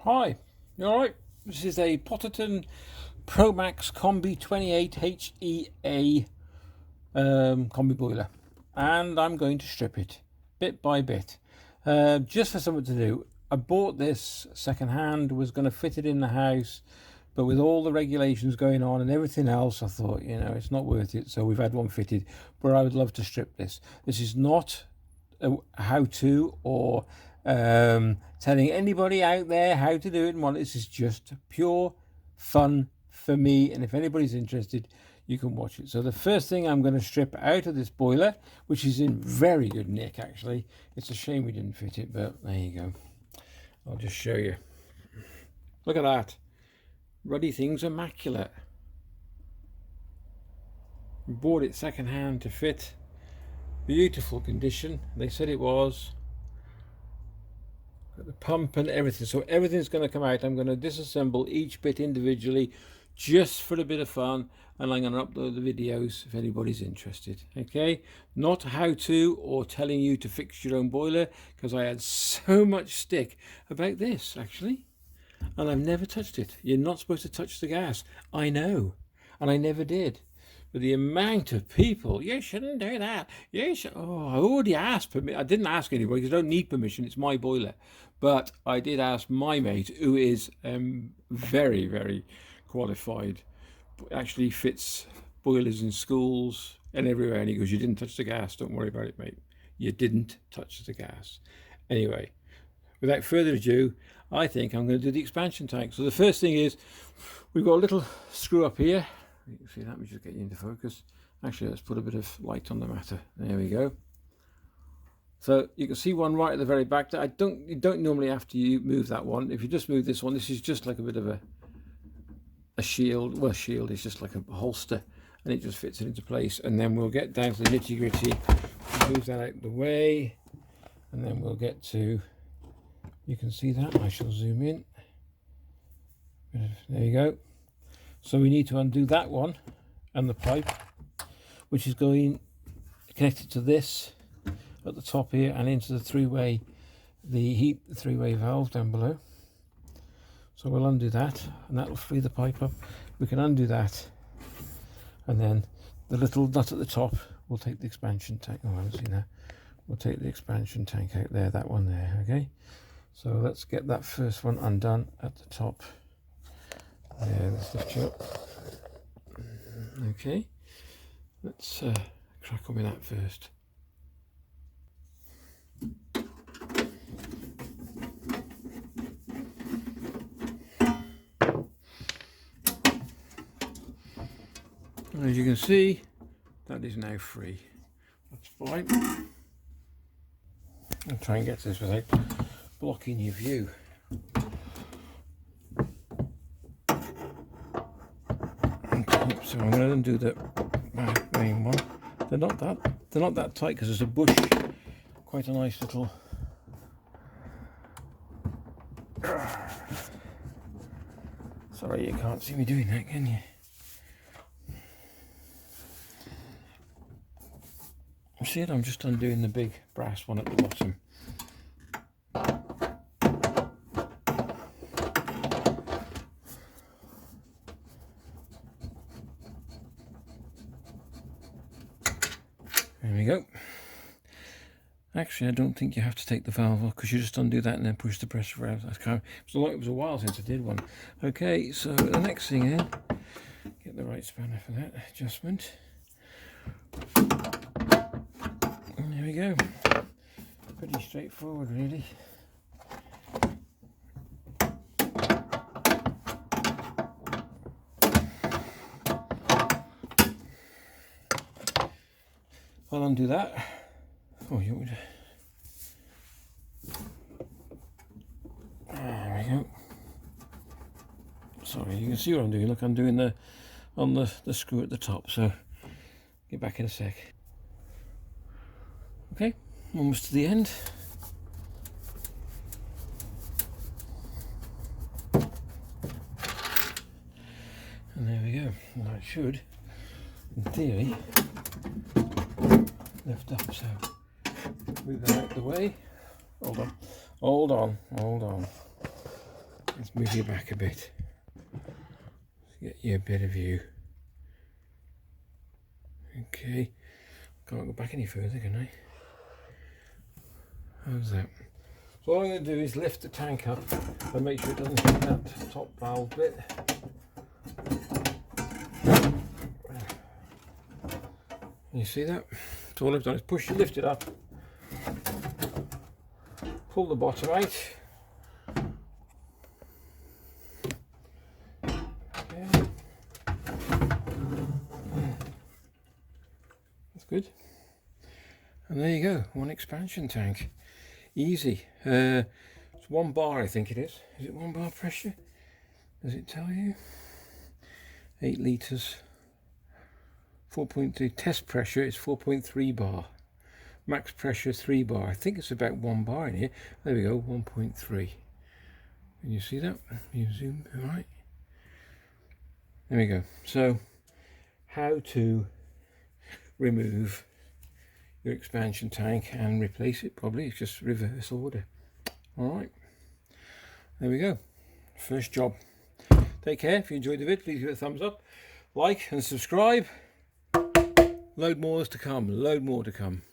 Hi, you alright? This is a Potterton Promax Combi 28 HEA combi boiler, and I'm going to strip it bit by bit just for something to do. I bought this second hand, was going to fit it in the house, but with all the regulations going on and everything else, I thought, it's not worth it. So we've had one fitted, but I would love to strip this. This is not a how-to or telling anybody out there how to do it. And this is just pure fun for me, and if anybody's interested, you can watch it. So the first thing I'm going to strip out of this boiler, which is in very good nick actually. It's a shame we didn't fit it, but there you go. I'll just show you. Look at that. Ruddy thing's immaculate. We bought it second hand to fit. Beautiful condition, they said it was. Got the pump and everything, so everything's going to come out. I'm going to disassemble each bit individually just for a bit of fun, and I'm going to upload the videos if anybody's interested. Okay, not how to or telling you to fix your own boiler, because I had so much stick about this actually, and I've never touched it. You're not supposed to touch the gas, I know, and I never did. But the amount of people, you shouldn't do that. You should. Oh, I already asked permission. I didn't ask anybody because I don't need permission. It's my boiler. But I did ask my mate, who is very, very qualified. Actually fits boilers in schools and everywhere. And he goes, "You didn't touch the gas. Don't worry about it, mate. You didn't touch the gas." Anyway, without further ado, I think I'm going to do the expansion tank. So the first thing is, we've got a little screw up here. You can see that. Let me just get you into focus. Actually, let's put a bit of light on the matter. There we go. So you can see one right at the very back. You don't normally have to move that one. If you just move this one, this is just like a bit of a shield. Well, shield is just like a holster, and it just fits it into place. And then we'll get down to the nitty gritty. Move that out of the way, and then we'll get to. You can see that. I shall zoom in. There you go. So we need to undo that one and the pipe, which is going connected to this at the top here and into the three-way valve down below. So we'll undo that, and that will free the pipe up. We can undo that, and then the little nut at the top will take the expansion tank. Oh, I haven't seen that. We'll take the expansion tank out there, that one there. Okay, so let's get that first one undone at the top. Yeah, let's lift you up. Okay, let's crack on with that first. As you can see, that is now free. That's fine. I'll try and get this without blocking your view. So I'm going to undo the main one. They're not that tight because there's a bush. Quite a nice little. Sorry, you can't see me doing that, can you? See it? I'm just undoing the big brass one at the bottom. There we go. Actually, I don't think you have to take the valve off, because you just undo that and then push the pressure valve. It was a while since I did one. Okay, so the next thing in, get the right spanner for that adjustment. And there we go. Pretty straightforward, really. I'll undo that. Oh, you would. There we go. Sorry, you can see what I'm doing. Look, I'm doing the screw at the top. So get back in a sec. Okay, almost to the end. And there we go. And that should, in theory, lift up. So move that out of the way. Hold on. Let's move you back a bit. Get you a better view. Okay, can't go back any further, can I? How's that? So all I'm going to do is lift the tank up and make sure it doesn't hit that top valve bit. You see that? So all I've done is lift it up, pull the bottom out. Okay. That's good. And there you go, one expansion tank. Easy. It's 1 bar, I think it is. Is it 1 bar pressure? Does it tell you? 8 litres. 4.2. Test pressure is 4.3 bar. Max pressure 3 bar. I think it's about 1 bar in here. There we go, 1.3. Can you see that? You zoom, all right. There we go. So, how to remove your expansion tank and replace it? Probably it's just reverse order. All right, there we go, first job. Take care. If you enjoyed the vid, please give it a thumbs up, like and subscribe. Load more to come, load more to come.